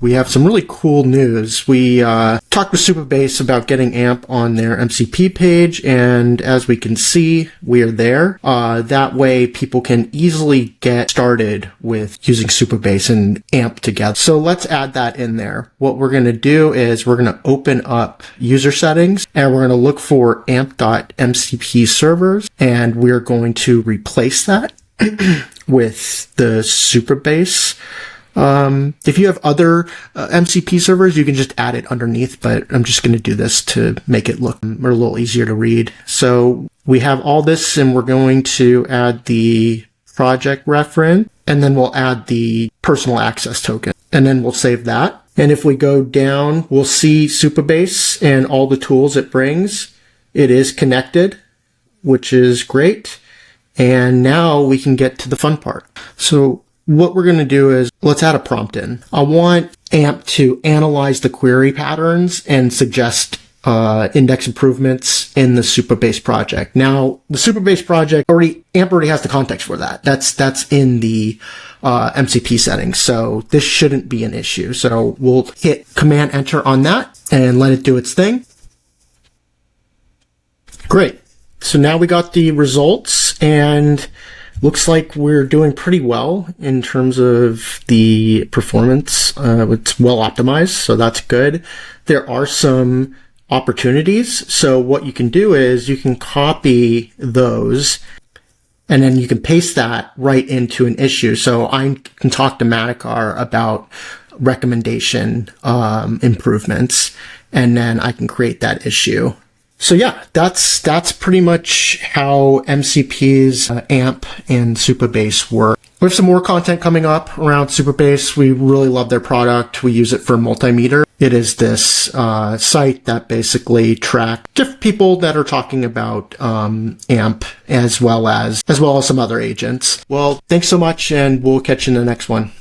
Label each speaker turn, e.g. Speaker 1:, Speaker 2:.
Speaker 1: We have some really cool news. We talked with Supabase about getting AMP on their MCP page, and as we can see, we are there. That way people can easily get started with using Supabase and AMP together. So let's add that in there. What we're going to do is we're going to open up user settings, and we're going to look for amp.mcp servers, and we're going to replace that with the Supabase. If you have other MCP servers, you can just add it underneath, but I'm just going to do this to make it look a little easier to read. So we have all this, and we're going to add the project reference, and then we'll add the personal access token, and then we'll save that. And if we go down, we'll see Supabase and all the tools it brings. It is connected, which is great. And now we can get to the fun part. So what we're going to do is let's add a prompt in. I want AMP to analyze the query patterns and suggest index improvements in the Supabase project. Now, the Supabase project AMP already has the context for that. That's in the MCP settings. So this shouldn't be an issue. So we'll hit Command Enter on that and let it do its thing. Great. So now we got the results, and looks like we're doing pretty well in terms of the performance. It's well optimized, so that's good. There are some opportunities. So what you can do is you can copy those, and then you can paste that right into an issue. So I can talk to Madikar about recommendation improvements, and then I can create that issue. So yeah, that's pretty much how MCP's AMP and Supabase work. We have some more content coming up around Supabase. We really love their product. We use it for Multimeter. It is this site that basically tracks different people that are talking about AMP as well as some other agents. Well, thanks so much, and we'll catch you in the next one.